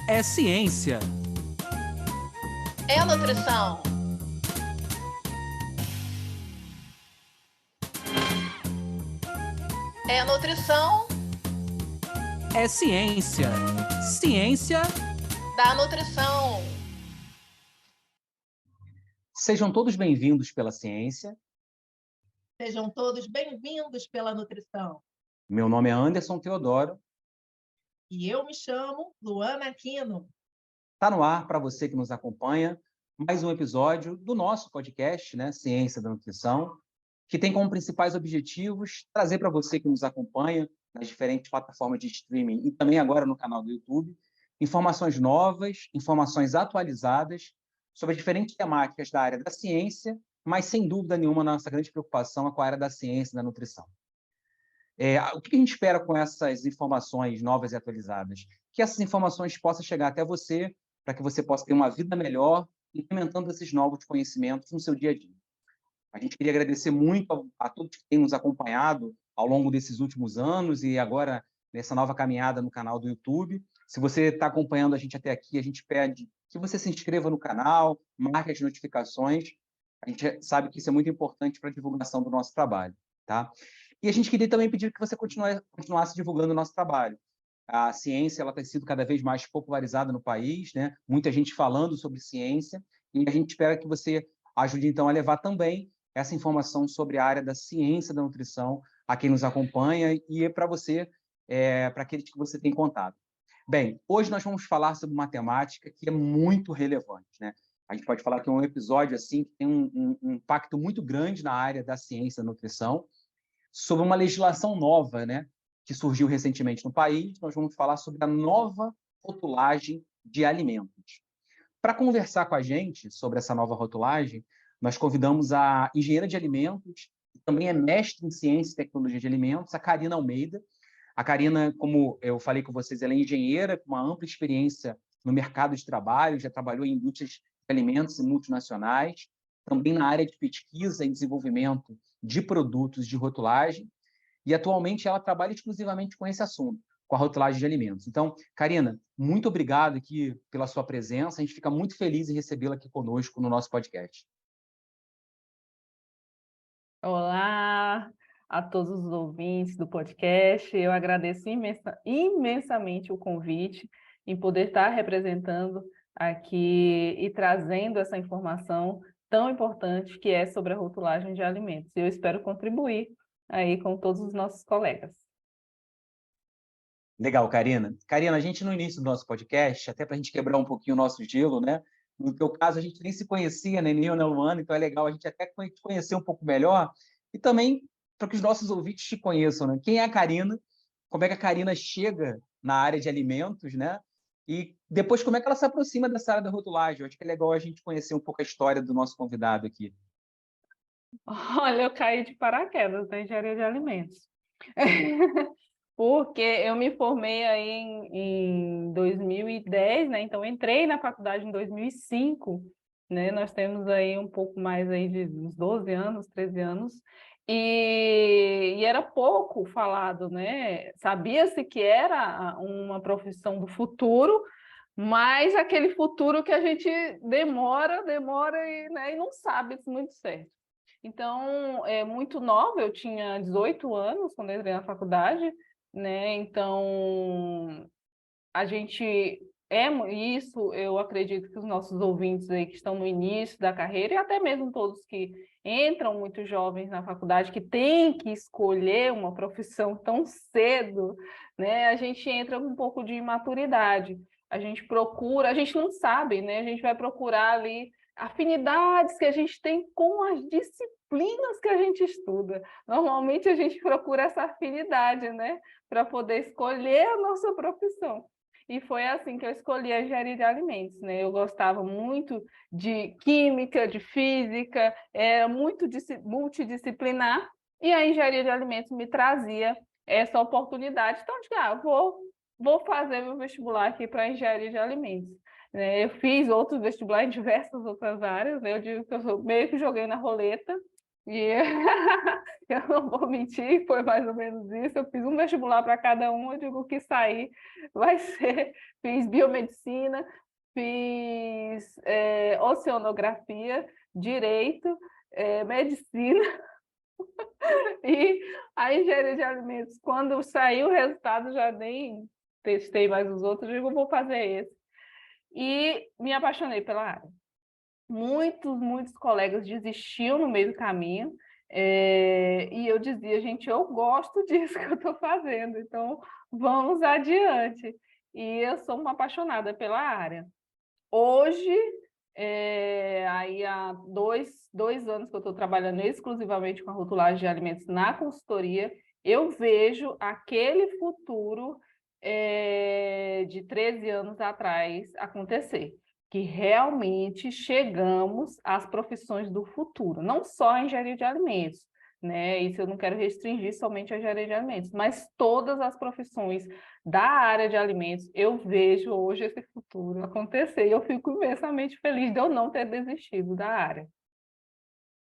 É ciência. É nutrição. É nutrição É ciência. Ciência. da nutrição. Sejam todos bem-vindos pela ciência. Sejam todos bem-vindos pela nutrição. Meu nome é Anderson Teodoro. E eu me chamo Luana Aquino. Está no ar para você que nos acompanha mais um episódio do nosso podcast, né, Ciência da Nutrição, que tem como principais objetivos trazer para você que nos acompanha nas diferentes plataformas de streaming e também agora no canal do YouTube, informações novas, informações atualizadas sobre as diferentes temáticas da área da ciência, mas sem dúvida nenhuma a nossa grande preocupação é com a área da ciência e da nutrição. O que a gente espera com essas informações novas e atualizadas? Que essas informações possam chegar até você, para que você possa ter uma vida melhor, implementando esses novos conhecimentos no seu dia a dia. A gente queria agradecer muito a todos que têm nos acompanhado ao longo desses últimos anos e agora nessa nova caminhada no canal do YouTube. Se você está acompanhando a gente até aqui, a gente pede que você se inscreva no canal, marque as notificações. A gente sabe que isso é muito importante para a divulgação do nosso trabalho, tá? E a gente queria também pedir que você continuasse divulgando o nosso trabalho. A ciência ela tem sido cada vez mais popularizada no país, né? Muita gente falando sobre ciência, e a gente espera que você ajude, então, a levar também essa informação sobre a área da ciência da nutrição a quem nos acompanha e para você, para aqueles que você tem contato. Bem, hoje nós vamos falar sobre uma temática que é muito relevante, né? A gente pode falar que é um episódio assim que tem um impacto muito grande na área da ciência da nutrição, sobre uma legislação nova, né, que surgiu recentemente no país. Nós vamos falar sobre a nova rotulagem de alimentos. Para conversar com a gente sobre essa nova rotulagem, nós convidamos a engenheira de alimentos, que também é mestre em ciência e tecnologia de alimentos, a Karina Almeida. A Karina, como eu falei com vocês, ela é engenheira com uma ampla experiência no mercado de trabalho, já trabalhou em indústrias de alimentos e multinacionais, também na área de pesquisa e desenvolvimento de produtos de rotulagem, e atualmente ela trabalha exclusivamente com esse assunto, com a rotulagem de alimentos. Então, Karina, muito obrigado aqui pela sua presença, a gente fica muito feliz em recebê-la aqui conosco no nosso podcast. Olá a todos os ouvintes do podcast, eu agradeço imensamente o convite em poder estar representando aqui e trazendo essa informação tão importante que é sobre a rotulagem de alimentos. Eu espero contribuir aí com todos os nossos colegas. Legal, Karina. Karina, a gente no início do nosso podcast, até para a gente quebrar um pouquinho o nosso gelo, né? No teu caso, a gente nem se conhecia, nem eu, nem o Luana, então é legal a gente até te conhecer um pouco melhor e também para que os nossos ouvintes te conheçam, né? Quem é a Karina? Como é que a Karina chega na área de alimentos, né? E depois, como é que ela se aproxima dessa área da rotulagem? Eu acho que é legal a gente conhecer um pouco a história do nosso convidado aqui. Olha, eu caí de paraquedas na engenharia de alimentos. Porque eu me formei aí em 2010, né? Então entrei na faculdade em 2005, né? Nós temos aí um pouco mais aí de uns 12 anos, 13 anos, e era pouco falado, né? Sabia-se que era uma profissão do futuro, mas aquele futuro que a gente demora e, né, e não sabe muito certo. Então, é muito nova, eu tinha 18 anos quando entrei na faculdade, né? Então, a gente isso, eu acredito que os nossos ouvintes aí que estão no início da carreira, e até mesmo todos que entram muito jovens na faculdade, que têm que escolher uma profissão tão cedo, né? A gente entra com um pouco de imaturidade. A gente procura, a gente não sabe, né? A gente vai procurar ali afinidades que a gente tem com as disciplinas que a gente estuda. Normalmente a gente procura essa afinidade, né? Para poder escolher a nossa profissão. E foi assim que eu escolhi a engenharia de alimentos, né? Eu gostava muito de química, de física, era muito multidisciplinar, e a engenharia de alimentos me trazia essa oportunidade. Então, eu vou fazer meu vestibular aqui para a engenharia de alimentos. Né? Eu fiz outros vestibulares em diversas outras áreas, né? Eu digo que eu meio que joguei na roleta, E eu não vou mentir, foi mais ou menos isso. Eu fiz um vestibular para cada um, eu digo que sair vai ser. Fiz biomedicina, fiz oceanografia, direito, medicina e a engenharia de alimentos. Quando saiu o resultado, já nem testei mais os outros, digo, vou fazer esse. E me apaixonei pela área. Muitos colegas desistiam no meio do caminho, e eu dizia, gente, eu gosto disso que eu estou fazendo, então vamos adiante. E eu sou uma apaixonada pela área. Hoje, aí há dois anos que eu estou trabalhando exclusivamente com a rotulagem de alimentos na consultoria, eu vejo aquele futuro de 13 anos atrás acontecer, que realmente chegamos às profissões do futuro, não só a engenharia de alimentos, né? Isso eu não quero restringir somente a engenharia de alimentos, mas todas as profissões da área de alimentos, eu vejo hoje esse futuro acontecer e eu fico imensamente feliz de eu não ter desistido da área.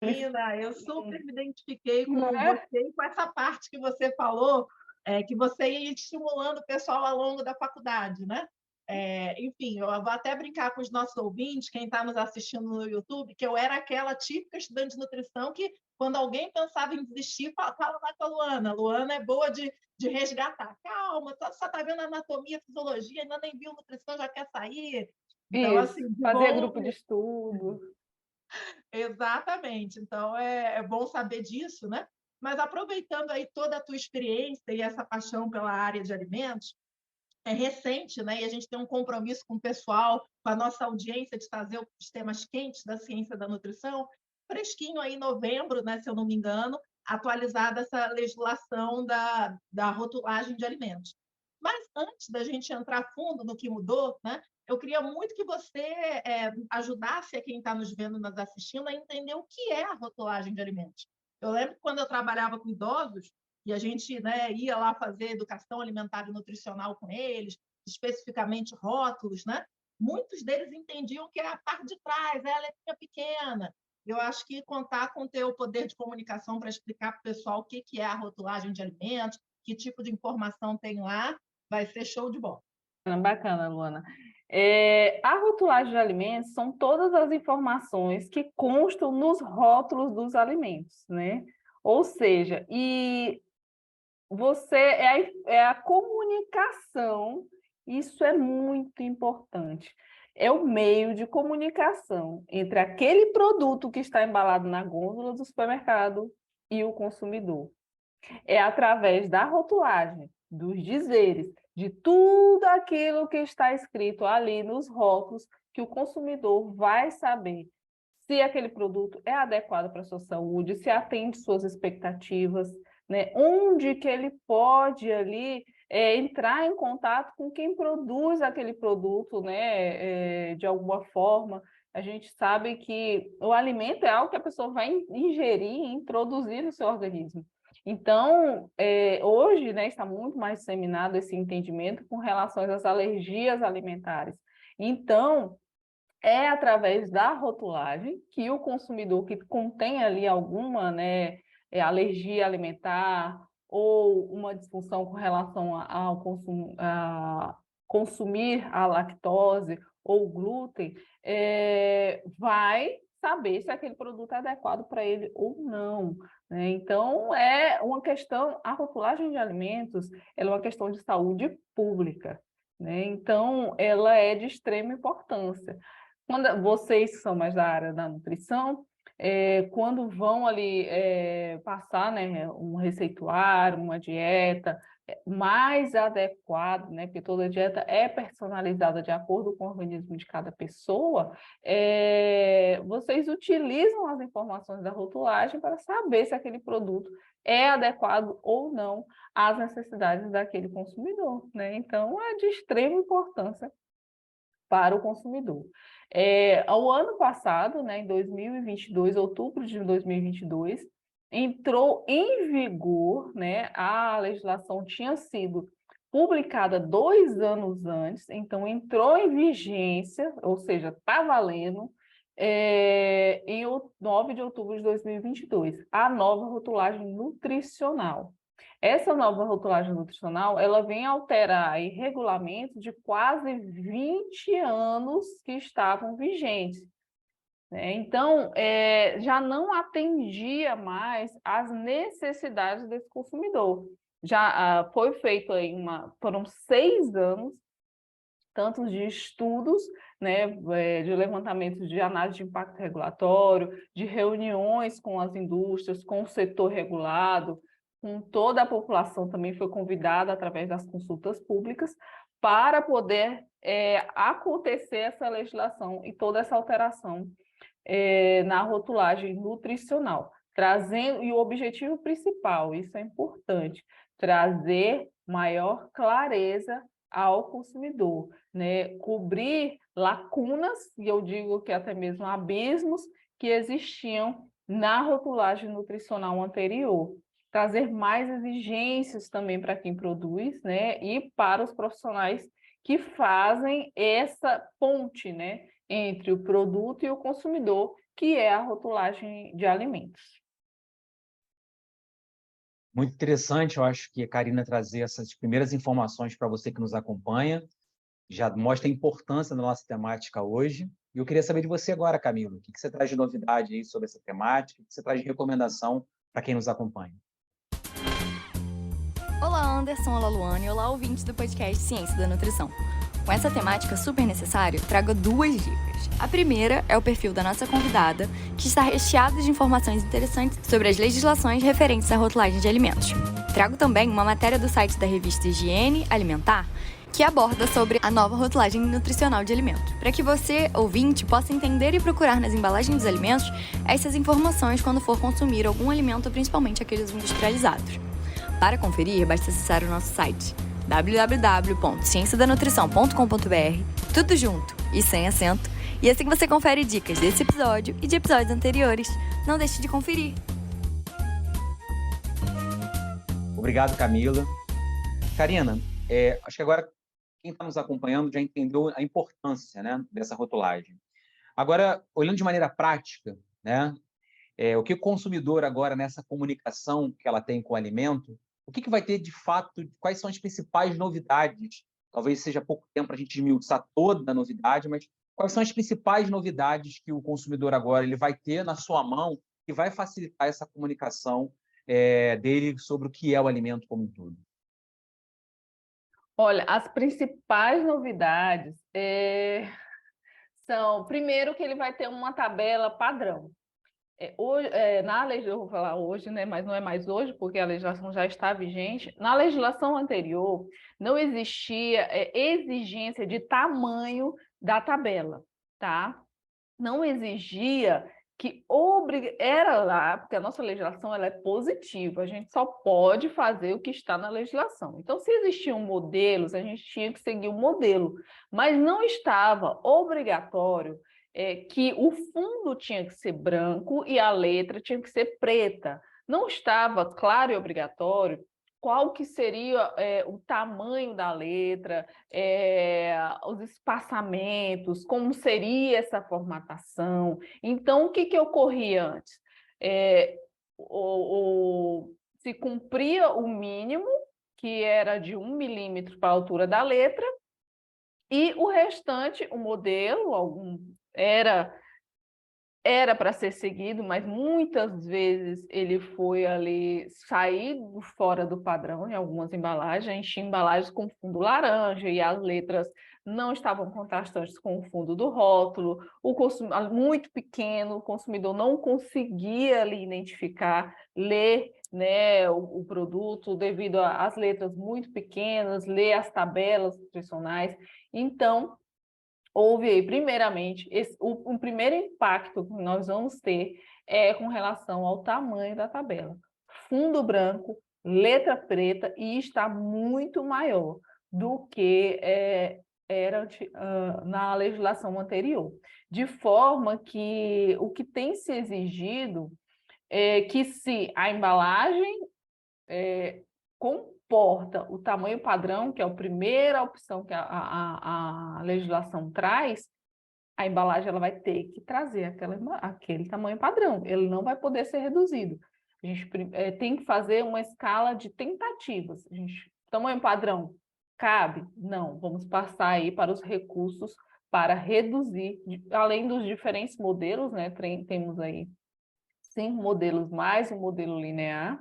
Menina, eu super me identifiquei com Não é? você e com essa parte que você falou, que você ia estimulando o pessoal ao longo da faculdade, né? Enfim, eu vou até brincar com os nossos ouvintes, quem está nos assistindo no YouTube, que eu era aquela típica estudante de nutrição que, quando alguém pensava em desistir, fala lá com a Luana. Luana é boa de resgatar. Calma, só está vendo anatomia, fisiologia, ainda nem viu nutrição, já quer sair. Então, Isso, assim, de fazer bom. grupo de estudo. Exatamente. Então, é bom saber disso, né? Mas aproveitando aí toda a tua experiência e essa paixão pela área de alimentos, é recente, né? E a gente tem um compromisso com o pessoal, com a nossa audiência, de trazer os temas quentes da ciência da nutrição. Fresquinho aí, em novembro, né, se eu não me engano, atualizada essa legislação da rotulagem de alimentos. Mas antes da gente entrar a fundo no que mudou, né, eu queria muito que você ajudasse a quem está nos vendo, nos assistindo, a entender o que é a rotulagem de alimentos. Eu lembro que quando eu trabalhava com idosos, e a gente, né, ia lá fazer educação alimentar e nutricional com eles, especificamente rótulos, né? Muitos deles entendiam que é a parte de trás, é a letrinha pequena. Eu acho que contar com o teu poder de comunicação para explicar para o pessoal o que é a rotulagem de alimentos, que tipo de informação tem lá, vai ser show de bola. Bacana, Luana. A rotulagem de alimentos são todas as informações que constam nos rótulos dos alimentos, né? Ou seja, é a comunicação, isso é muito importante. É o meio de comunicação entre aquele produto que está embalado na gôndola do supermercado e o consumidor. É através da rotulagem, dos dizeres, de tudo aquilo que está escrito ali nos rótulos, que o consumidor vai saber se aquele produto é adequado para a sua saúde, se atende suas expectativas, né? Onde que ele pode ali entrar em contato com quem produz aquele produto, né? De alguma forma. A gente sabe que o alimento é algo que a pessoa vai ingerir e introduzir no seu organismo. Então, hoje, né, está muito mais disseminado esse entendimento com relação às alergias alimentares. Então, é através da rotulagem que o consumidor que contém ali alguma, né, alergia alimentar ou uma disfunção com relação ao consumo, a consumir a lactose ou o glúten, vai saber se aquele produto é adequado para ele ou não, né? Então, é uma questão, a rotulagem de alimentos, ela é uma questão de saúde pública, né? Então, ela é de extrema importância. Quando vocês que são mais da área da nutrição, quando vão ali passar, né, um receituário, uma dieta mais adequado, né, porque toda dieta é personalizada de acordo com o organismo de cada pessoa, vocês utilizam as informações da rotulagem para saber se aquele produto é adequado ou não às necessidades daquele consumidor, né? Então, é de extrema importância para o consumidor. Ao ano passado, né, em 2022, outubro de 2022, entrou em vigor, né, a legislação tinha sido publicada 2 anos antes, então entrou em vigência, ou seja, está valendo, em 9 de outubro de 2022, a nova rotulagem nutricional. Essa nova rotulagem nutricional, ela vem alterar aí regulamentos de quase 20 anos que estavam vigentes. Então, já não atendia mais às necessidades desse consumidor. Já foi feito aí foram 6 anos, tanto de estudos, né, de levantamentos de análise de impacto regulatório, de reuniões com as indústrias, com o setor regulado, com toda a população também foi convidada através das consultas públicas para poder acontecer essa legislação e toda essa alteração na rotulagem nutricional, trazendo, e o objetivo principal, isso é importante, trazer maior clareza ao consumidor, né? Cobrir lacunas, e eu digo que até mesmo abismos, que existiam na rotulagem nutricional anterior. Trazer mais exigências também para quem produz, né? E para os profissionais que fazem essa ponte, né? Entre o produto e o consumidor, que é a rotulagem de alimentos. Muito interessante, eu acho que a Karina trazer essas primeiras informações para você que nos acompanha, já mostra a importância da nossa temática hoje. E eu queria saber de você agora, Camila, o que você traz de novidade aí sobre essa temática, o que você traz de recomendação para quem nos acompanha? Olá, Anderson, olá, Luane, olá, ouvintes do podcast Ciência da Nutrição. Com essa temática super necessária, trago 2 dicas. A primeira é o perfil da nossa convidada, que está recheado de informações interessantes sobre as legislações referentes à rotulagem de alimentos. Trago também uma matéria do site da revista Higiene Alimentar, que aborda sobre a nova rotulagem nutricional de alimentos, para que você, ouvinte, possa entender e procurar nas embalagens dos alimentos essas informações quando for consumir algum alimento, principalmente aqueles industrializados. Para conferir, basta acessar o nosso site www.cienciadanutrição.com.br, tudo junto e sem acento, e assim você confere dicas desse episódio e de episódios anteriores. Não deixe de conferir! Obrigado, Camila. Karina, acho que agora quem está nos acompanhando já entendeu a importância, né, dessa rotulagem. Agora, olhando de maneira prática, né, o que o consumidor agora, nessa comunicação que ela tem com o alimento, o que vai ter de fato, quais são as principais novidades? Talvez seja pouco tempo para a gente esmiuçar toda a novidade, mas quais são as principais novidades que o consumidor agora ele vai ter na sua mão que vai facilitar essa comunicação dele sobre o que é o alimento como um todo? Olha, as principais novidades são, primeiro, que ele vai ter uma tabela padrão. Hoje, na legislação, eu vou falar hoje, né, mas não é mais hoje, porque a legislação já está vigente. Na legislação anterior, não existia exigência de tamanho da tabela, tá? Não exigia que era lá, porque a nossa legislação ela é positiva, a gente só pode fazer o que está na legislação. Então, se existiam modelos, a gente tinha que seguir o modelo, mas não estava obrigatório que o fundo tinha que ser branco e a letra tinha que ser preta. Não estava claro e obrigatório qual que seria o tamanho da letra, os espaçamentos, como seria essa formatação. Então, o que ocorria antes? Se cumpria o mínimo, que era de 1 milímetro para a altura da letra, e o restante, o modelo, era para ser seguido, mas muitas vezes ele foi ali saído fora do padrão em algumas embalagens, tinha embalagens com fundo laranja e as letras não estavam contrastantes com o fundo do rótulo, muito pequeno, o consumidor não conseguia ali identificar, ler, né, o produto devido às letras muito pequenas, ler as tabelas nutricionais. Então, houve aí, primeiramente, o primeiro impacto que nós vamos ter com relação ao tamanho da tabela. Fundo branco, letra preta, e está muito maior do que era na legislação anterior. De forma que o que tem se exigido é que se a embalagem comporta o tamanho padrão, que é a primeira opção que a legislação traz, a embalagem ela vai ter que trazer aquele tamanho padrão, ele não vai poder ser reduzido. A gente tem que fazer uma escala de tentativas. Tamanho padrão, cabe? Não, vamos passar aí para os recursos para reduzir, além dos diferentes modelos, né? Temos aí 5 modelos mais um modelo linear,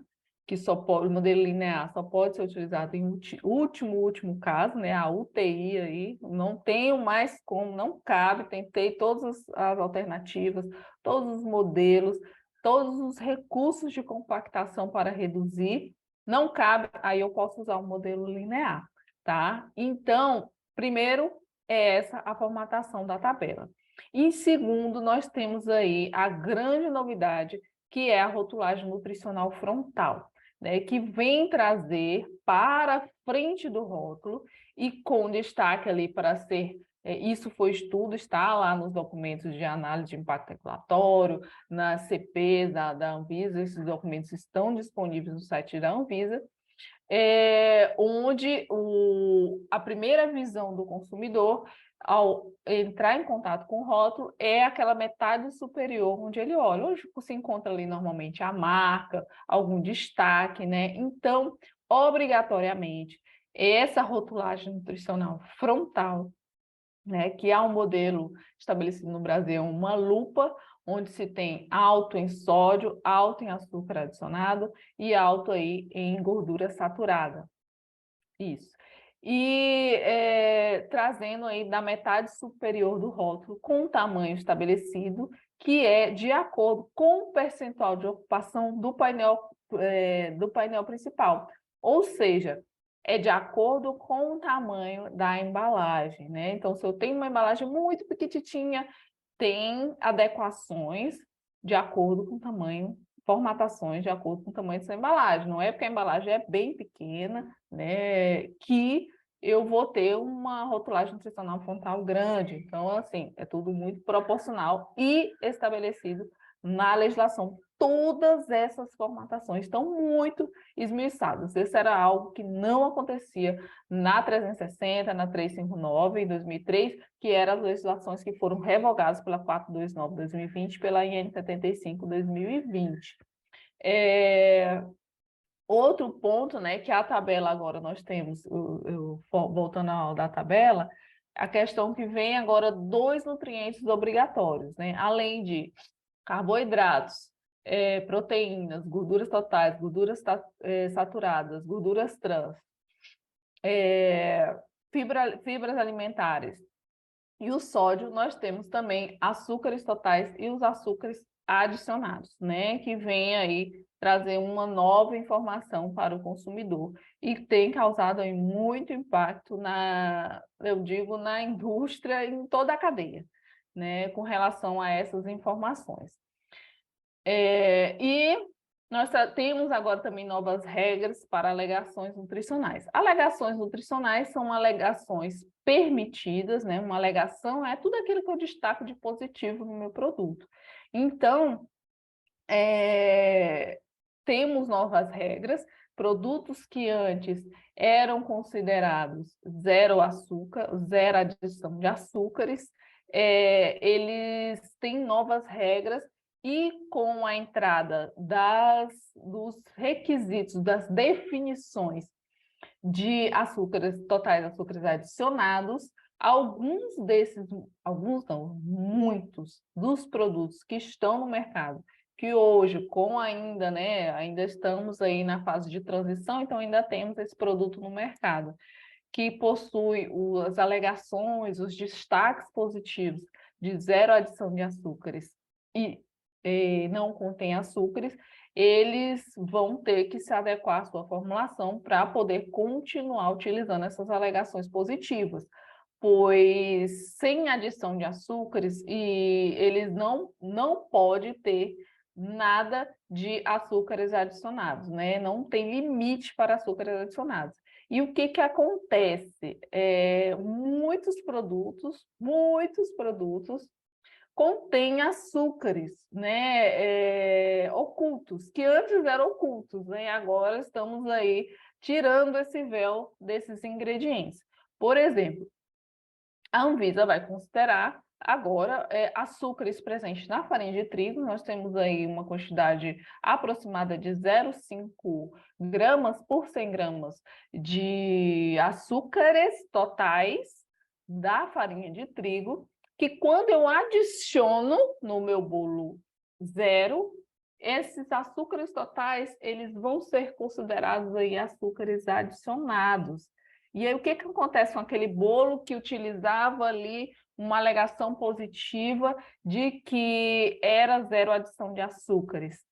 o modelo linear só pode ser utilizado em último caso, né? A UTI aí, não tenho mais como, não cabe, tentei todas as alternativas, todos os modelos, todos os recursos de compactação para reduzir, não cabe, aí eu posso usar o modelo linear, tá? Então, primeiro é essa a formatação da tabela. E segundo, nós temos aí a grande novidade, que é a rotulagem nutricional frontal, né, que vem trazer para frente do rótulo e com destaque ali para ser, isso foi estudo, está lá nos documentos de análise de impacto regulatório, nas CPs da Anvisa, esses documentos estão disponíveis no site da Anvisa, onde a primeira visão do consumidor, ao entrar em contato com o rótulo, é aquela metade superior onde ele olha. Hoje você encontra ali normalmente a marca, algum destaque, né? Então, obrigatoriamente, essa rotulagem nutricional frontal, né, que é um modelo estabelecido no Brasil, uma lupa, onde se tem alto em sódio, alto em açúcar adicionado e alto aí em gordura saturada. Isso. E trazendo aí da metade superior do rótulo com o tamanho estabelecido, que é de acordo com o percentual de ocupação do painel principal. Ou seja, é de acordo com o tamanho da embalagem, né? Então, se eu tenho uma embalagem muito pequititinha, tem adequações de acordo com o tamanho, formatações de acordo com o tamanho dessa embalagem. Não é porque a embalagem é bem pequena, né, que eu vou ter uma rotulagem nutricional frontal grande. Então, assim, é tudo muito proporcional e estabelecido na legislação. Todas essas formatações estão muito esmiuçadas. Isso era algo que não acontecia na 360, na 359, em 2003, que eram as legislações que foram revogadas pela 429 de 2020 pela IN 75 de 2020. Outro ponto, né, que a tabela agora nós temos, voltando ao da tabela, a questão que vem agora 2 nutrientes obrigatórios, né, além de carboidratos, proteínas, gorduras totais, gorduras saturadas, gorduras trans, fibras alimentares e o sódio, nós temos também açúcares totais e os açúcares adicionados, né, que vem aí trazer uma nova informação para o consumidor e tem causado aí muito impacto eu digo, na indústria, em toda a cadeia, né, com relação a essas informações. E nós temos agora também novas regras para alegações nutricionais. Alegações nutricionais são alegações permitidas, né? Uma alegação é tudo aquilo que eu destaco de positivo no meu produto. Então, temos novas regras, produtos que antes eram considerados zero açúcar, zero adição de açúcares, eles têm novas regras e com a entrada dos requisitos, das definições de açúcares totais, açúcares adicionados, muitos dos produtos que estão no mercado, que hoje, ainda estamos aí na fase de transição, então ainda temos esse produto no mercado, que possui as alegações, os destaques positivos de zero adição de açúcares e não contém açúcares, eles vão ter que se adequar à sua formulação para poder continuar utilizando essas alegações positivas, pois sem adição de açúcares, eles não pode ter nada de açúcares adicionados, né? Não tem limite para açúcares adicionados. E o que acontece? Muitos produtos contém açúcares, né, ocultos, que antes eram ocultos, né, agora estamos aí tirando esse véu desses ingredientes. Por exemplo, a Anvisa vai considerar Agora, açúcares presentes na farinha de trigo, nós temos aí uma quantidade aproximada de 0,5 gramas por 100 gramas de açúcares totais da farinha de trigo, que quando eu adiciono no meu bolo zero, esses açúcares totais, eles vão ser considerados aí açúcares adicionados. E aí, o que acontece com aquele bolo que utilizava ali uma alegação positiva de que era zero adição de açúcares?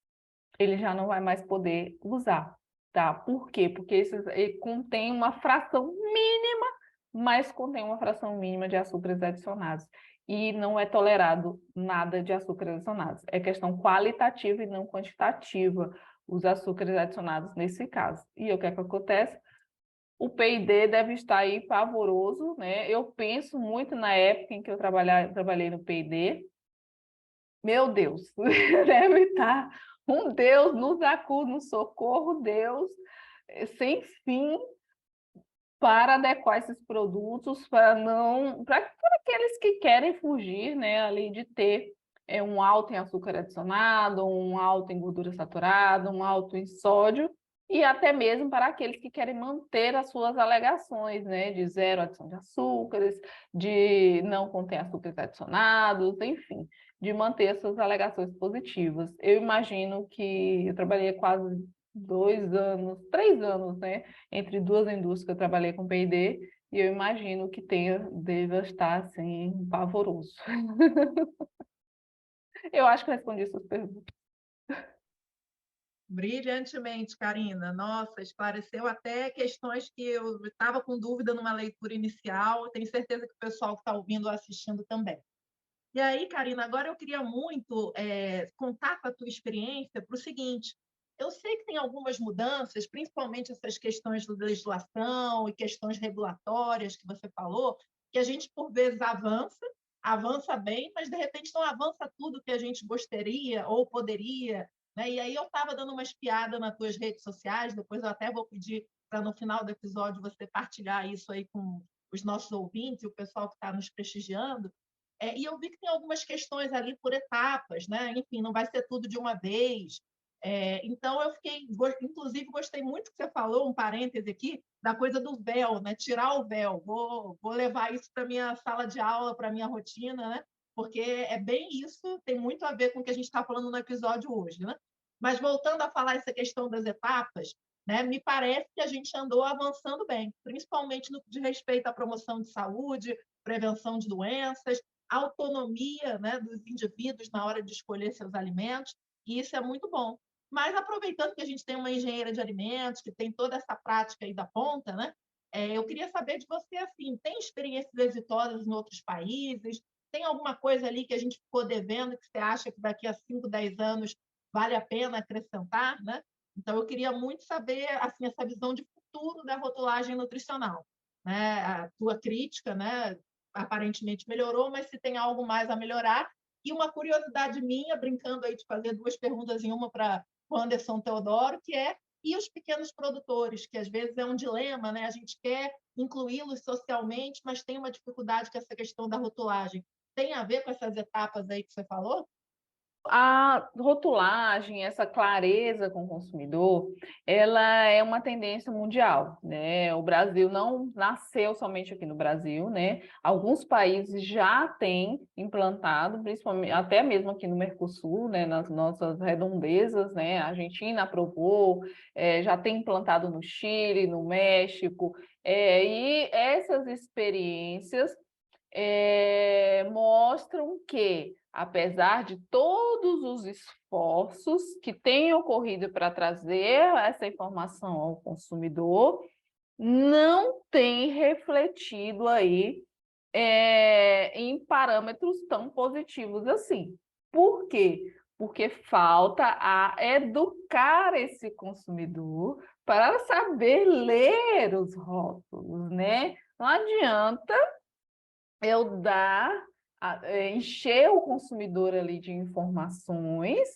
Ele já não vai mais poder usar, tá? Por quê? Porque ele contém uma fração mínima, mas contém uma fração mínima de açúcares adicionados. E não é tolerado nada de açúcares adicionados. É questão qualitativa e não quantitativa os açúcares adicionados nesse caso. E o que é que acontece? O P&D deve estar aí pavoroso, né? Eu penso muito na época em que eu trabalhei no P&D. Meu Deus, deve estar um Deus nos acuda, um socorro, Deus, sem fim, para adequar esses produtos, para aqueles que querem fugir, né, ali de ter um alto em açúcar adicionado, um alto em gordura saturada, um alto em sódio, e até mesmo para aqueles que querem manter as suas alegações, né, de zero adição de açúcares, de não conter açúcares adicionados, enfim, de manter essas alegações positivas. Eu imagino que eu trabalhei quase 2 anos, 3 anos, né, entre duas indústrias que eu trabalhei com P&D, e eu imagino que deva estar, assim, pavoroso. Eu acho que respondi suas perguntas. Brilhantemente, Karina. Nossa, esclareceu até questões que eu estava com dúvida numa leitura inicial. Tenho certeza que o pessoal que está ouvindo ou assistindo também. E aí, Karina, agora eu queria muito contar com a tua experiência para o seguinte: eu sei que tem algumas mudanças, principalmente essas questões de legislação e questões regulatórias que você falou, que a gente, por vezes, avança bem, mas, de repente, não avança tudo que a gente gostaria ou poderia, né? E aí eu estava dando uma espiada nas tuas redes sociais, depois eu até vou pedir para, no final do episódio, você partilhar isso aí com os nossos ouvintes e o pessoal que está nos prestigiando. E eu vi que tem algumas questões ali por etapas, né? Enfim, não vai ser tudo de uma vez. Então, inclusive, gostei muito que você falou, um parêntese aqui, da coisa do véu, né? Tirar o véu. Vou levar isso para a minha sala de aula, para a minha rotina, né? Porque é bem isso, tem muito a ver com o que a gente está falando no episódio hoje, né? Mas voltando a falar essa questão das etapas, né? Me parece que a gente andou avançando bem, principalmente no que diz respeito à promoção de saúde, prevenção de doenças, autonomia, né, dos indivíduos na hora de escolher seus alimentos, e isso é muito bom. Mas, aproveitando que a gente tem uma engenheira de alimentos, que tem toda essa prática aí da ponta, né, eu queria saber de você, assim, tem experiências exitosas em outros países? Tem alguma coisa ali que a gente ficou devendo, que você acha que daqui a 5, 10 anos vale a pena acrescentar, né? Então, eu queria muito saber, assim, essa visão de futuro da rotulagem nutricional, né? A tua crítica, né, aparentemente melhorou, mas se tem algo mais a melhorar. E uma curiosidade minha, brincando aí de fazer 2 perguntas em uma para o Anderson Teodoro, que e os pequenos produtores, que às vezes é um dilema, né? A gente quer incluí-los socialmente, mas tem uma dificuldade com essa questão da rotulagem. Tem a ver com essas etapas aí que você falou? A rotulagem, essa clareza com o consumidor, ela é uma tendência mundial, né? O Brasil não nasceu somente aqui no Brasil, né? Alguns países já têm implantado, principalmente até mesmo aqui no Mercosul, né? Nas nossas redondezas, né? A Argentina aprovou, já tem implantado no Chile, no México, e essas experiências mostram que, apesar de todos os esforços que têm ocorrido para trazer essa informação ao consumidor, não tem refletido aí em parâmetros tão positivos assim. Por quê? Porque falta a educar esse consumidor para saber ler os rótulos, né? Não adianta eu encher o consumidor ali de informações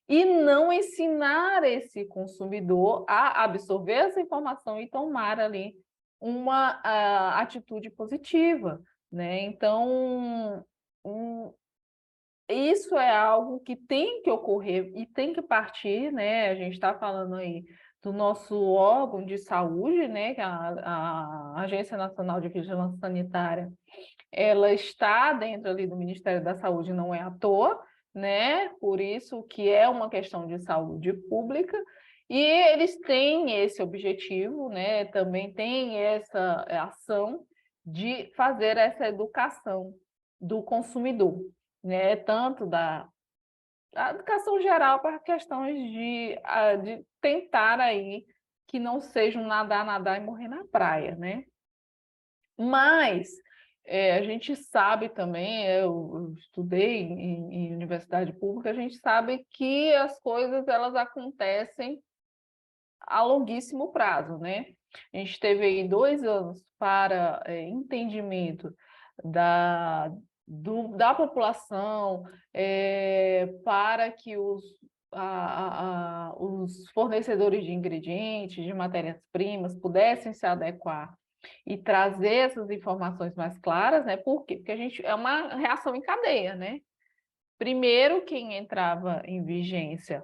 e não ensinar esse consumidor a absorver essa informação e tomar ali uma atitude positiva, né? Então, isso é algo que tem que ocorrer e tem que partir, né? A gente está falando aí do nosso órgão de saúde, né? Que é a Agência Nacional de Vigilância Sanitária, ela está dentro ali do Ministério da Saúde, não é à toa, né? Por isso que é uma questão de saúde pública, e eles têm esse objetivo, né? Também tem essa ação de fazer essa educação do consumidor, né? Tanto da educação geral para questões de tentar aí que não seja um nadar, nadar e morrer na praia, né? Mas a gente sabe também, eu estudei em universidade pública, a gente sabe que as coisas elas acontecem a longuíssimo prazo, né? A gente teve aí 2 anos para entendimento da população, para que os fornecedores de ingredientes, de matérias-primas, pudessem se adequar e trazer essas informações mais claras, né? Por quê? Porque a gente é uma reação em cadeia, né? Primeiro, quem entrava em vigência,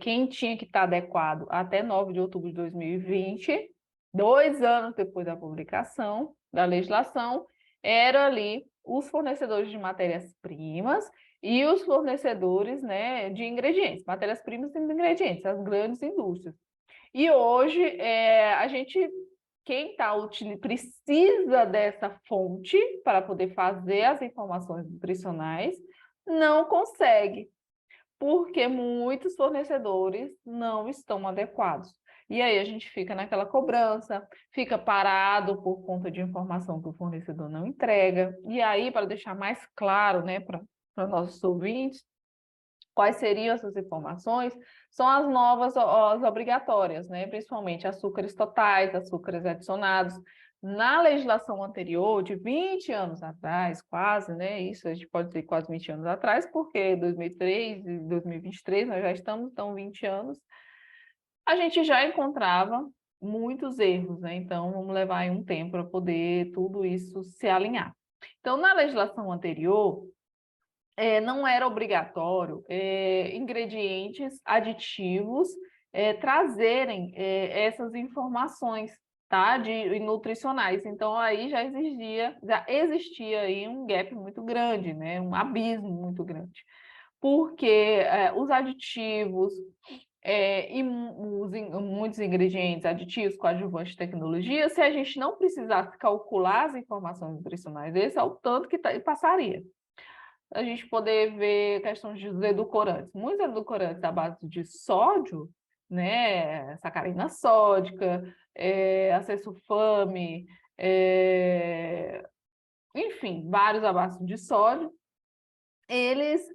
quem tinha que estar adequado até 9 de outubro de 2020, 2 anos depois da publicação da legislação, eram ali os fornecedores de matérias-primas e os fornecedores, né, de ingredientes, matérias-primas e ingredientes, as grandes indústrias. E hoje, quem precisa dessa fonte para poder fazer as informações nutricionais, não consegue, porque muitos fornecedores não estão adequados. E aí a gente fica naquela cobrança, fica parado por conta de informação que o fornecedor não entrega. E aí, para deixar mais claro, né, para nossos ouvintes, quais seriam essas informações? São as novas, as obrigatórias, né? Principalmente açúcares totais, açúcares adicionados. Na legislação anterior, de 20 anos atrás, quase, né? Isso a gente pode dizer quase 20 anos atrás, porque 2003 e 2023 nós já estamos, então, 20 anos, a gente já encontrava muitos erros, né? Então, vamos levar aí um tempo para poder tudo isso se alinhar. Então, na legislação anterior, não era obrigatório ingredientes aditivos trazerem essas informações, tá? Nutricionais. Então, aí já existia aí um gap muito grande, né? Um abismo muito grande. Porque os aditivos e muitos ingredientes aditivos, coadjuvantes de tecnologia, se a gente não precisasse calcular as informações nutricionais, esse é o tanto que passaria. A gente poder ver questões dos edulcorantes. Muitos edulcorantes à base de sódio, né, sacarina sódica, acesulfame, enfim, vários à base de sódio, eles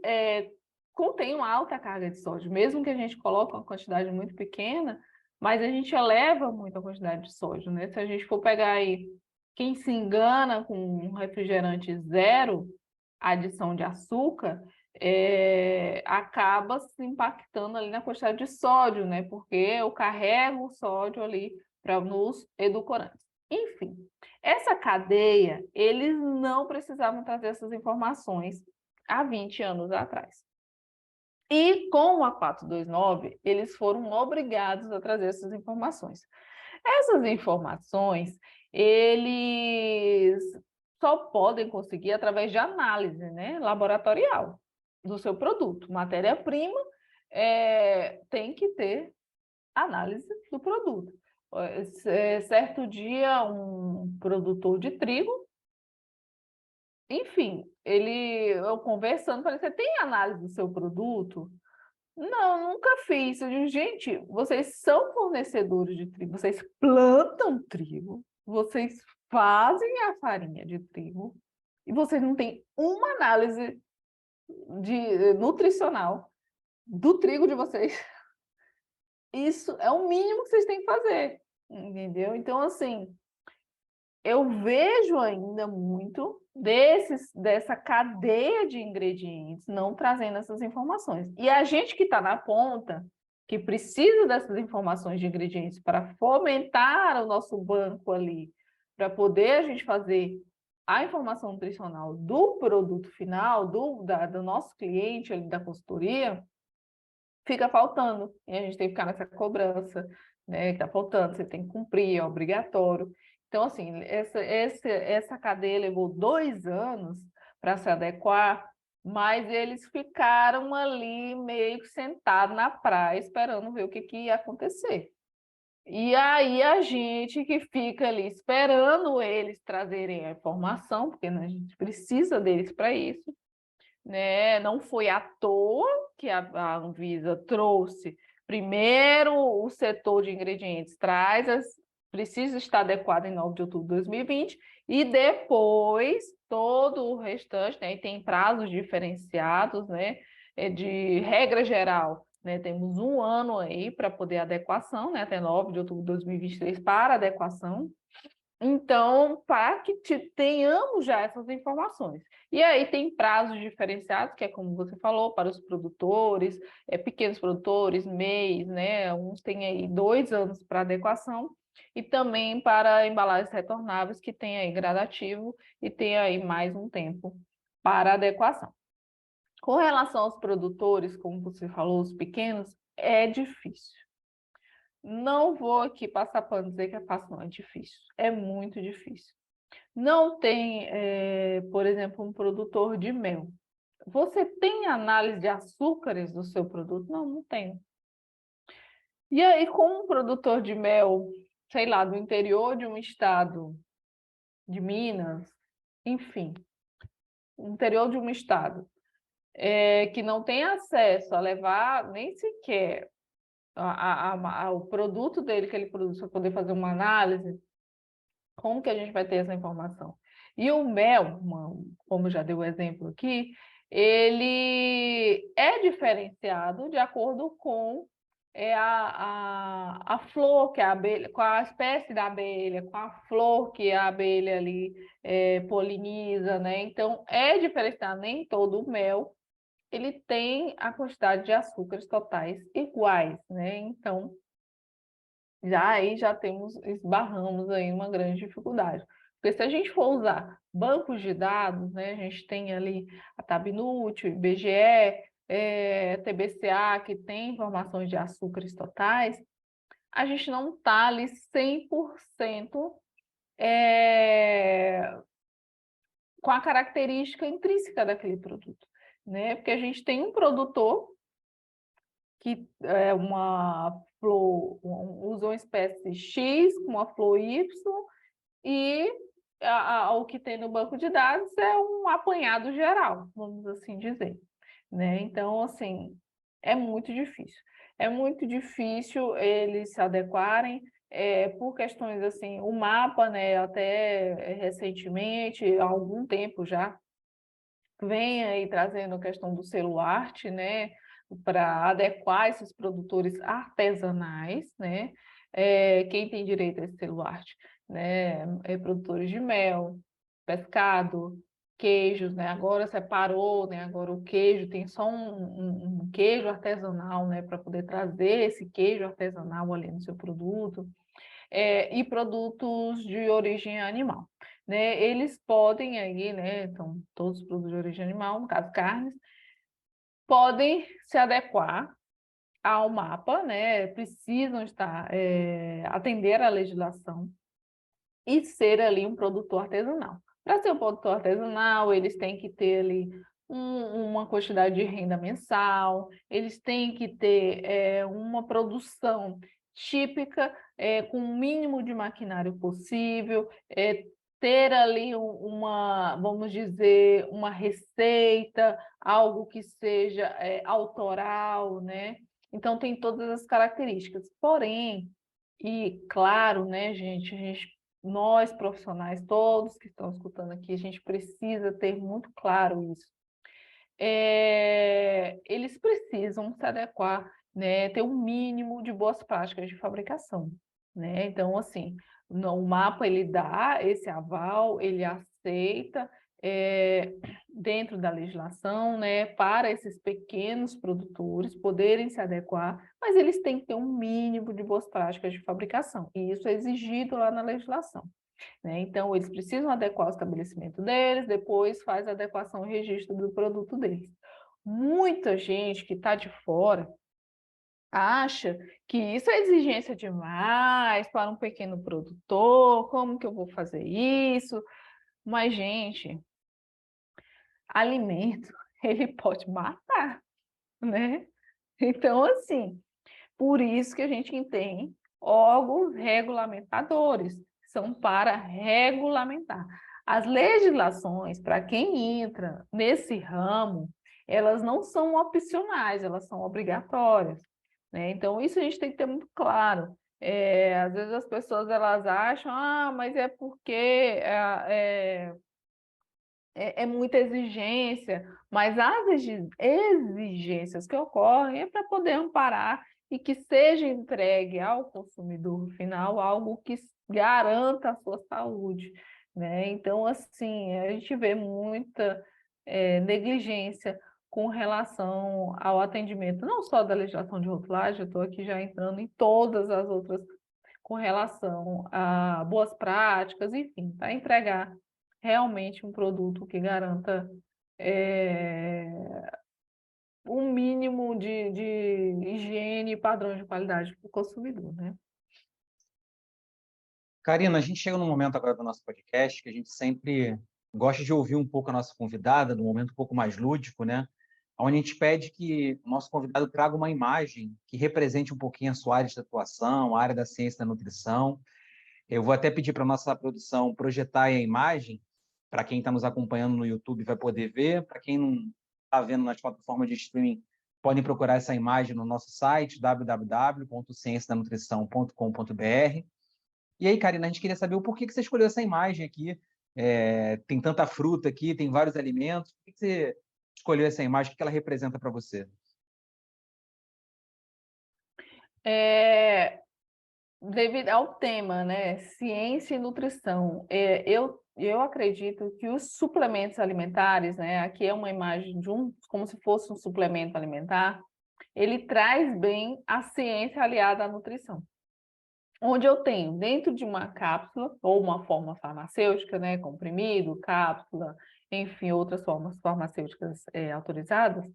contêm uma alta carga de sódio, mesmo que a gente coloque uma quantidade muito pequena, mas a gente eleva muito a quantidade de sódio, né? Se a gente for pegar aí quem se engana com um refrigerante zero adição de açúcar, acaba se impactando ali na quantidade de sódio, né? Porque eu carrego o sódio ali nos edulcorantes. Enfim, essa cadeia, eles não precisavam trazer essas informações há 20 anos atrás. E com a 429, eles foram obrigados a trazer essas informações. Essas informações, eles só podem conseguir através de análise, né, laboratorial do seu produto. Matéria-prima tem que ter análise do produto. Certo dia, um produtor de trigo, enfim, eu conversando, falei, você tem análise do seu produto? Não, nunca fiz. Eu digo, gente, vocês são fornecedores de trigo, vocês plantam trigo, vocês fazem a farinha de trigo e vocês não têm uma análise nutricional do trigo de vocês. Isso é o mínimo que vocês têm que fazer, entendeu? Então, assim, eu vejo ainda muito dessa cadeia de ingredientes não trazendo essas informações. E a gente que está na ponta, que precisa dessas informações de ingredientes para fomentar o nosso banco ali, para poder a gente fazer a informação nutricional do produto final, do nosso cliente, ali, da consultoria, fica faltando. E a gente tem que ficar nessa cobrança, né? Que está faltando, você tem que cumprir, é obrigatório. Então, assim, essa cadeia levou 2 anos para se adequar, mas eles ficaram ali meio que sentados na praia, esperando ver o que ia acontecer. E aí a gente que fica ali esperando eles trazerem a informação, porque, né, a gente precisa deles para isso, né? Não foi à toa que a Anvisa trouxe primeiro o setor de ingredientes, precisa estar adequado em 9 de outubro de 2020, e depois todo o restante, né? E tem prazos diferenciados, né? De regra geral, né? Temos 1 ano aí para poder adequação, né? Até 9 de outubro de 2023 para adequação. Então, para que tenhamos já essas informações. E aí tem prazos diferenciados, que é como você falou, para os produtores, pequenos produtores, MEIs, né? Uns têm aí 2 anos para adequação, e também para embalagens retornáveis, que tem aí gradativo e tem aí mais um tempo para adequação. Com relação aos produtores, como você falou, os pequenos, é difícil. Não vou aqui passar pano dizer que é fácil, não, é difícil, é muito difícil. Não tem, por exemplo, um produtor de mel. Você tem análise de açúcares do seu produto? Não, não tem. E aí, com um produtor de mel, sei lá, do interior de um estado, de Minas, enfim, interior de um estado, que não tem acesso a levar nem sequer o produto dele que ele produz para poder fazer uma análise, como que a gente vai ter essa informação? E o mel, como já deu o exemplo aqui, ele é diferenciado de acordo com a flor que a abelha, com a espécie da abelha, com a flor que a abelha ali poliniza, né? Então, é diferenciado, nem todo o mel ele tem a quantidade de açúcares totais iguais, né? Então, esbarramos aí uma grande dificuldade. Porque se a gente for usar bancos de dados, né, a gente tem ali a Tabinut, o IBGE, TBCA, que tem informações de açúcares totais, a gente não está ali 100% com a característica intrínseca daquele produto, né? Porque a gente tem um produtor que é uma flor, usou uma espécie X com uma flor Y, e o que tem no banco de dados é um apanhado geral, vamos assim dizer, né? Então, assim, é muito difícil. É muito difícil eles se adequarem, por questões assim, o mapa, né, até recentemente, há algum tempo já, vem aí trazendo a questão do selo arte, né, para adequar esses produtores artesanais, né? Quem tem direito a esse selo arte, né? Produtores de mel, pescado, queijos, né? Agora separou, né? Agora o queijo tem só um queijo artesanal, né? Para poder trazer esse queijo artesanal ali no seu produto. E produtos de origem animal, né? Eles podem aí, né? Então, todos os produtos de origem animal, no caso carnes, podem se adequar ao mapa, né? Precisam atender à legislação e ser ali um produtor artesanal. Para ser um produtor artesanal, eles têm que ter ali uma quantidade de renda mensal, eles têm que ter uma produção típica, com o mínimo de maquinário possível, ter ali vamos dizer, uma receita, algo que seja autoral, né? Então, tem todas as características. Porém, e claro, né, nós profissionais, todos que estão escutando aqui, a gente precisa ter muito claro isso. Eles precisam se adequar, né, ter um mínimo de boas práticas de fabricação, né? Então, assim, o mapa ele dá esse aval, ele aceita dentro da legislação, né, para esses pequenos produtores poderem se adequar, mas eles têm que ter um mínimo de boas práticas de fabricação, e isso é exigido lá na legislação. né? Então, eles precisam adequar o estabelecimento deles, depois faz a adequação e registro do produto deles. Muita gente que está de fora acha que isso é exigência demais para um pequeno produtor, como que eu vou fazer isso? Mas, gente, alimento, ele pode matar, né? Então, assim, por isso que a gente tem órgãos regulamentadores, são para regulamentar. As legislações, para quem entra nesse ramo, elas não são opcionais, elas são obrigatórias, né? Então, isso a gente tem que ter muito claro. Às vezes as pessoas elas acham, mas é porque é muita exigência, mas as exigências que ocorrem é para poder amparar e que seja entregue ao consumidor final algo que garanta a sua saúde, né? Então, assim, a gente vê muita negligência com relação ao atendimento, não só da legislação de rotulagem, eu estou aqui já entrando em todas as outras com relação a boas práticas, enfim, para entregar realmente um produto que garanta um mínimo de higiene e padrões de qualidade para o consumidor, né? Karina, a gente chega num momento agora do nosso podcast que a gente sempre gosta de ouvir um pouco a nossa convidada, num momento um pouco mais lúdico, né? Onde a gente pede que o nosso convidado traga uma imagem que represente um pouquinho a sua área de atuação, a área da ciência da nutrição. Eu vou até pedir para a nossa produção projetar aí a imagem, para quem está nos acompanhando no YouTube vai poder ver, para quem não está vendo nas plataformas de streaming, podem procurar essa imagem no nosso site, www.cienciadanutrição.com.br. E aí, Karina, a gente queria saber o porquê que você escolheu essa imagem aqui. Tem tanta fruta aqui, tem vários alimentos. Por que você escolheu essa imagem? O que ela representa para você? Devido ao tema, né? Ciência e nutrição. Eu acredito que os suplementos alimentares, né? Aqui é uma imagem de como se fosse um suplemento alimentar, ele traz bem a ciência aliada à nutrição. Onde eu tenho dentro de uma cápsula ou uma forma farmacêutica, né, comprimido, cápsula, enfim, outras formas farmacêuticas autorizadas,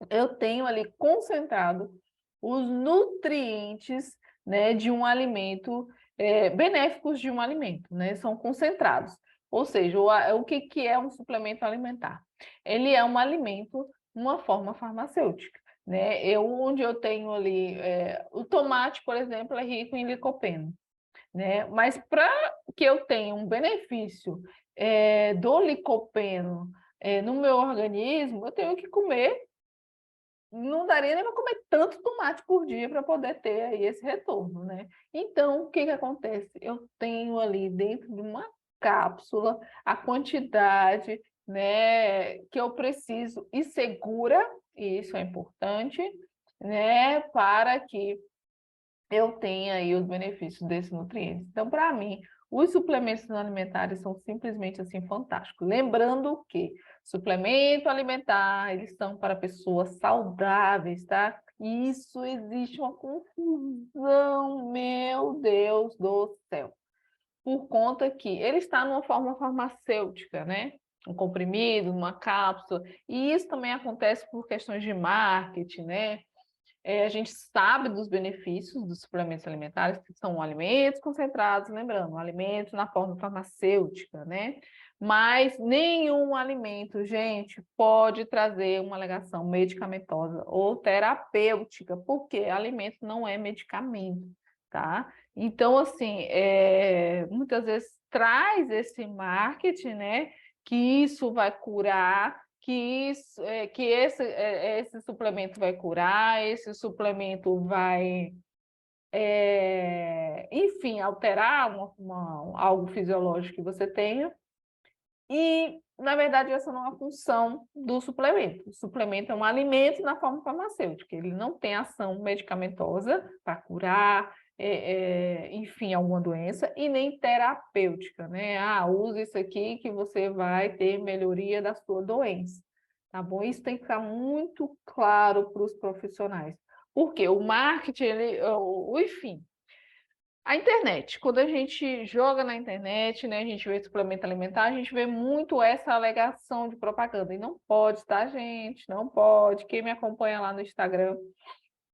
eu tenho ali concentrado os nutrientes, né, de um alimento, benéficos de um alimento, né, são concentrados. Ou seja, o que é um suplemento alimentar? Ele é um alimento, uma forma farmacêutica. Né? Onde eu tenho ali, o tomate, por exemplo, é rico em licopeno, né? Mas para que eu tenha um benefício do licopeno no meu organismo, eu tenho que comer, não daria nem para comer tanto tomate por dia para poder ter aí esse retorno, né? Então, o que acontece? Eu tenho ali dentro de uma cápsula a quantidade, né, que eu preciso e segura, e isso é importante, né, para que eu tenha aí os benefícios desses nutrientes. Então, para mim, os suplementos alimentares são simplesmente assim fantásticos. Lembrando que suplemento alimentar, eles são para pessoas saudáveis, tá? Isso existe uma confusão, meu Deus do céu. Por conta que ele está numa forma farmacêutica, né? Um comprimido, uma cápsula, e isso também acontece por questões de marketing, né? A gente sabe dos benefícios dos suplementos alimentares, que são alimentos concentrados, lembrando, alimentos na forma farmacêutica, né? Mas nenhum alimento, gente, pode trazer uma alegação medicamentosa ou terapêutica, porque alimento não é medicamento, tá? Então, assim, muitas vezes traz esse marketing, né? Que isso vai curar, que esse suplemento vai curar, esse suplemento vai, enfim, alterar algo fisiológico que você tenha. E, na verdade, essa não é a função do suplemento. O suplemento é um alimento na forma farmacêutica. Ele não tem ação medicamentosa para curar, enfim, alguma doença, e nem terapêutica, né? Use isso aqui que você vai ter melhoria da sua doença, tá bom? Isso tem que ficar muito claro para os profissionais. Porque o marketing, enfim, A internet, quando a gente joga na internet, né, a gente vê suplemento alimentar, a gente vê muito essa alegação de propaganda. E não pode, tá, gente? Não pode. Quem me acompanha lá no Instagram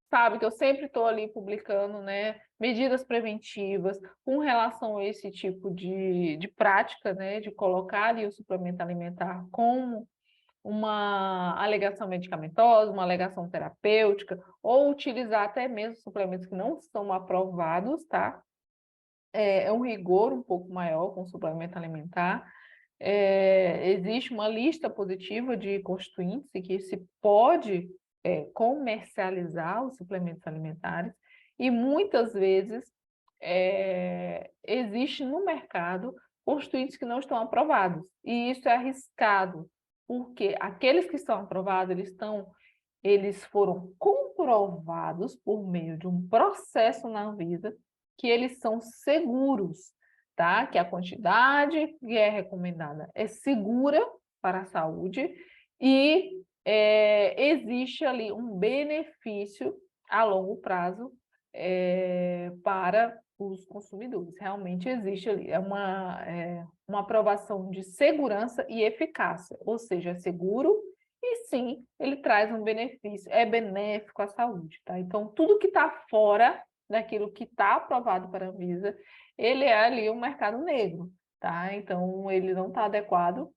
sabe que eu sempre estou ali publicando, né, medidas preventivas com relação a esse tipo de prática, né, de colocar ali o suplemento alimentar como uma alegação medicamentosa, uma alegação terapêutica, ou utilizar até mesmo suplementos que não são aprovados, tá? É um rigor um pouco maior com o suplemento alimentar. Existe uma lista positiva de constituintes e que se pode comercializar os suplementos alimentares e muitas vezes existe no mercado constituintes que não estão aprovados. E isso é arriscado, porque aqueles que estão aprovados, eles foram comprovados por meio de um processo na Anvisa que eles são seguros, tá? Que a quantidade que é recomendada é segura para a saúde e existe ali um benefício a longo prazo para os consumidores. Realmente existe ali uma aprovação de segurança e eficácia, ou seja, é seguro e sim, ele traz um benefício, é benéfico à saúde, tá? Então, tudo que está fora daquilo que está aprovado para a Anvisa, ele é ali um mercado negro, tá? Então, ele não está adequado.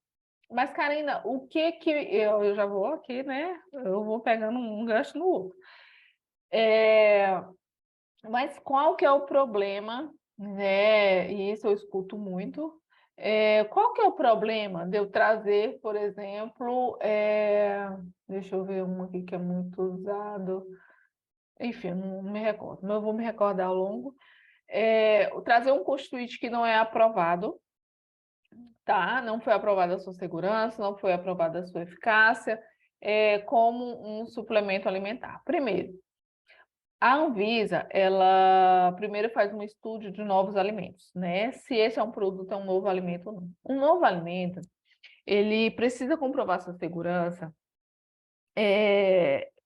Mas, Karina, o que eu já vou aqui, né? Eu vou pegando um gancho no outro. Mas qual que é o problema, né? E isso eu escuto muito. Qual que é o problema de eu trazer, por exemplo, deixa eu ver um aqui que é muito usado. Enfim, não me recordo, mas eu vou me recordar ao longo. Trazer um constituinte que não é aprovado, tá? Não foi aprovada a sua segurança, não foi aprovada a sua eficácia, como um suplemento alimentar. Primeiro, a Anvisa, ela primeiro faz um estudo de novos alimentos, né? Se esse é um produto, é um novo alimento ou não. Um novo alimento, ele precisa comprovar sua segurança,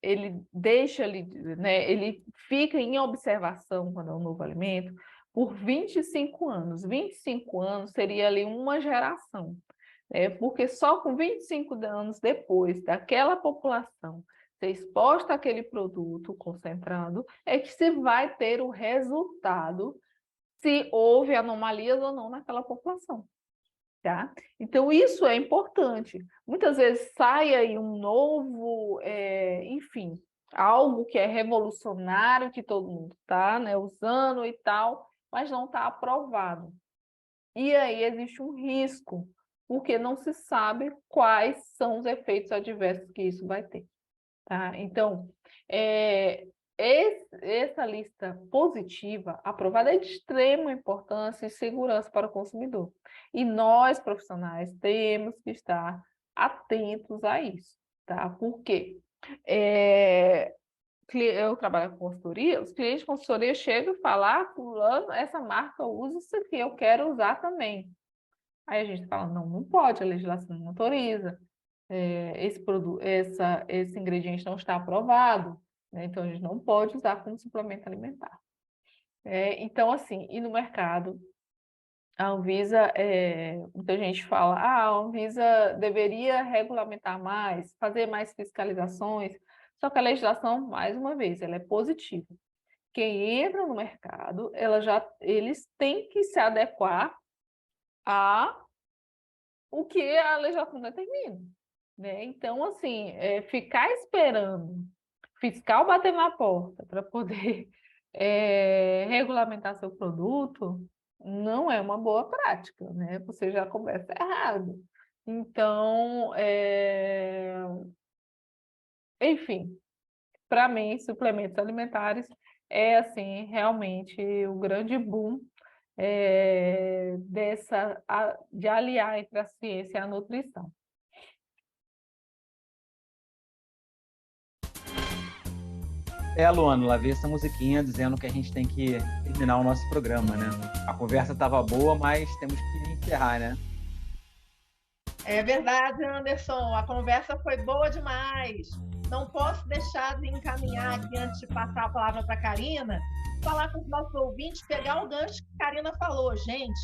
ele deixa ali, né? Ele fica em observação quando é um novo alimento por 25 anos. 25 anos seria ali uma geração, né? Porque só com 25 anos depois daquela população ser exposta àquele produto concentrado é que se vai ter o resultado se houve anomalias ou não naquela população. Tá? Então, isso é importante. Muitas vezes sai aí um novo, enfim, algo que é revolucionário, que todo mundo está, né, usando e tal, mas não está aprovado. E aí existe um risco, porque não se sabe quais são os efeitos adversos que isso vai ter. Tá? Então, essa lista positiva aprovada é de extrema importância e segurança para o consumidor. E nós, profissionais, temos que estar atentos a isso, tá? Por quê? Eu trabalho com consultoria, os clientes de consultoria chegam e falam, fulano, essa marca usa isso aqui, eu quero usar também. Aí a gente fala, não pode, a legislação não autoriza, esse ingrediente não está aprovado, né? Então a gente não pode usar como suplemento alimentar. Então, assim, e no mercado, a Anvisa, muita gente fala, a Anvisa deveria regulamentar mais, fazer mais fiscalizações, só que a legislação, mais uma vez, ela é positiva. Quem entra no mercado, eles têm que se adequar a o que a legislação determina, né? Então, assim, ficar esperando fiscal bater na porta para poder regulamentar seu produto não é uma boa prática, né? Você já começa errado. Então, enfim, para mim, suplementos alimentares é, assim, realmente o grande boom de aliar entre a ciência e a nutrição. Luana, lá veio essa musiquinha dizendo que a gente tem que terminar o nosso programa, né? A conversa estava boa, mas temos que encerrar, né? É verdade, Anderson, a conversa foi boa demais. não posso deixar de encaminhar aqui, antes de passar a palavra para a Karina, falar com os nossos ouvintes, pegar o gancho que a Karina falou. Gente,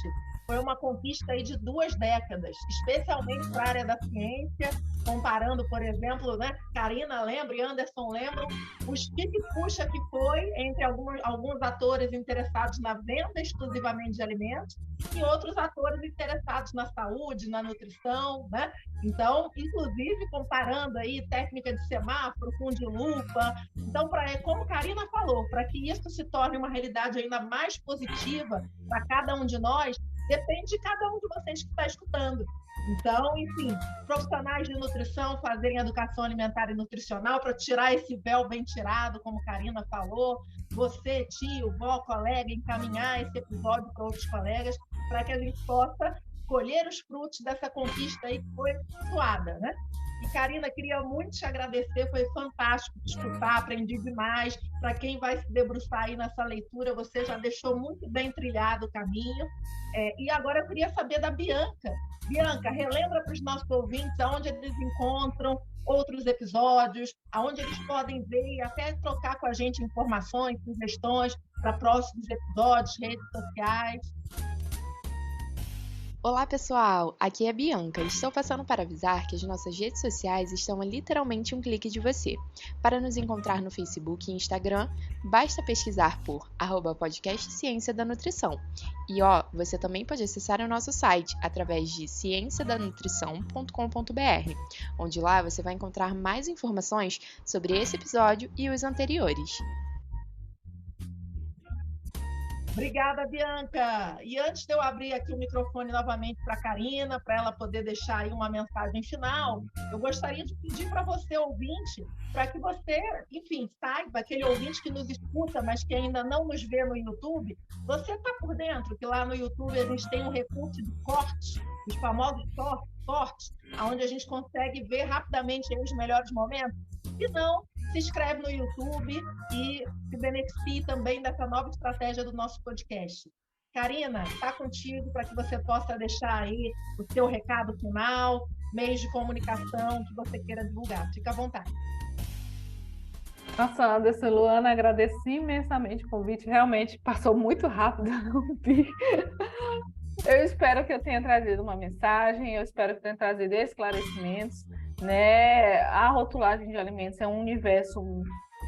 foi uma conquista aí de 2 décadas, especialmente para a área da ciência, comparando, por exemplo, né, Karina lembra e Anderson lembram, o estica-puxa que foi entre alguns atores interessados na venda exclusivamente de alimentos e outros atores interessados na saúde, na nutrição, né? Então, inclusive, comparando aí técnica de semáforo com de lupa. Então, como a Karina falou, para que isso se torne uma realidade ainda mais positiva para cada um de nós, depende de cada um de vocês que está escutando. Então, enfim, profissionais de nutrição fazerem educação alimentar e nutricional para tirar esse véu bem tirado, como a Karina falou. Você, tio, vó, colega, encaminhar esse episódio para outros colegas, para que a gente possa colher os frutos dessa conquista aí que foi suada, né? E, Karina, queria muito te agradecer, foi fantástico te escutar, aprendi demais. Para quem vai se debruçar aí nessa leitura, você já deixou muito bem trilhado o caminho. E agora eu queria saber da Bianca. Bianca, relembra para os nossos ouvintes aonde eles encontram outros episódios, aonde eles podem ver e até trocar com a gente informações, sugestões para próximos episódios, redes sociais. Olá pessoal, aqui é a Bianca. Estou passando para avisar que as nossas redes sociais estão a literalmente um clique de você. Para nos encontrar no Facebook e Instagram, basta pesquisar por @podcast Ciência da Nutrição. E você também pode acessar o nosso site através de cienciadanutrição.com.br, onde lá você vai encontrar mais informações sobre esse episódio e os anteriores. Obrigada, Bianca. E antes de eu abrir aqui o microfone novamente para a Karina, para ela poder deixar aí uma mensagem final, eu gostaria de pedir para você, ouvinte, para que você, enfim, saiba, aquele ouvinte que nos escuta, mas que ainda não nos vê no YouTube, você está por dentro, que lá no YouTube a gente tem um recurso de corte, os famosos cortes, onde a gente consegue ver rapidamente os melhores momentos. Se não, se inscreve no YouTube e se beneficie também dessa nova estratégia do nosso podcast. Karina, está contigo para que você possa deixar aí o seu recado final, meios de comunicação que você queira divulgar. Fica à vontade. Nossa, Anderson, Luana, agradeço imensamente o convite. Realmente passou muito rápido. Eu espero que eu tenha trazido uma mensagem, eu espero que eu tenha trazido esclarecimentos. Né? A rotulagem de alimentos é um universo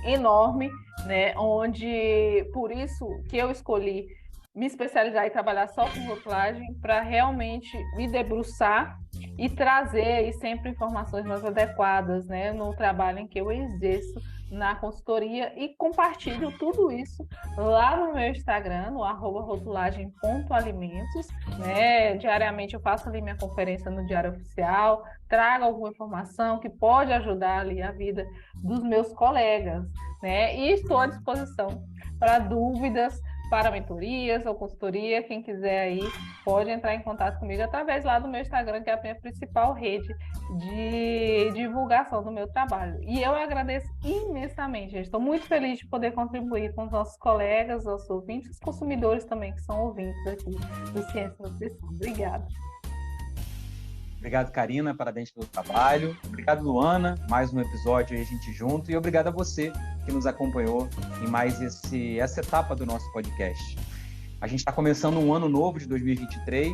enorme, né? Onde, por isso que eu escolhi me especializar e trabalhar só com rotulagem, para realmente me debruçar e trazer aí sempre informações mais adequadas, né? No trabalho em que eu exerço na consultoria, e compartilho tudo isso lá no meu Instagram, no @rotulagem.alimentos, né? Diariamente eu faço ali minha conferência no Diário Oficial, trago alguma informação que pode ajudar ali a vida dos meus colegas, né? E estou à disposição para dúvidas, para mentorias ou consultoria. Quem quiser aí pode entrar em contato comigo através lá do meu Instagram, que é a minha principal rede de divulgação do meu trabalho. E eu agradeço imensamente, gente. Estou muito feliz de poder contribuir com os nossos colegas, os ouvintes, os consumidores também, que são ouvintes aqui do Ciência e Nutrição. Obrigada. Obrigado, Karina, parabéns pelo trabalho. Obrigado, Luana, mais um episódio aí a gente junto. E obrigado a você que nos acompanhou em mais essa etapa do nosso podcast. A gente está começando um ano novo de 2023.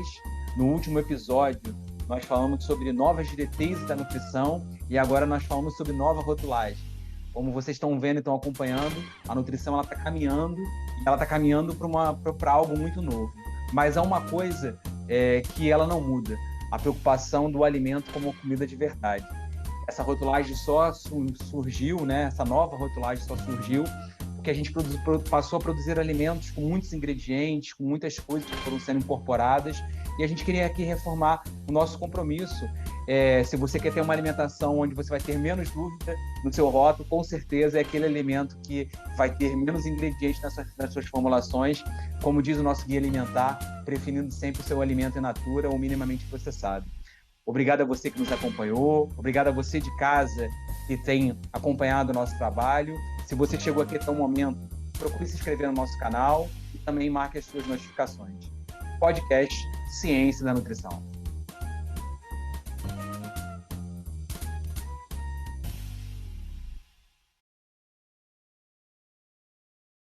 No último episódio, nós falamos sobre novas diretrizes da nutrição e agora nós falamos sobre nova rotulagem. Como vocês estão vendo e estão acompanhando, a nutrição está caminhando e ela está caminhando para algo muito novo. Mas há uma coisa que ela não muda: a preocupação do alimento como comida de verdade. Essa rotulagem só surgiu, né? Essa nova rotulagem só surgiu porque a gente passou a produzir alimentos com muitos ingredientes, com muitas coisas que foram sendo incorporadas, e a gente queria aqui reformar o nosso compromisso. Se você quer ter uma alimentação onde você vai ter menos dúvida no seu rótulo, com certeza é aquele alimento que vai ter menos ingredientes nas suas formulações, como diz o nosso guia alimentar, preferindo sempre o seu alimento in natura ou minimamente processado. Obrigado a você que nos acompanhou, obrigado a você de casa que tem acompanhado o nosso trabalho. Se você chegou aqui até o momento, procure se inscrever no nosso canal e também marque as suas notificações. Podcast Ciência da Nutrição.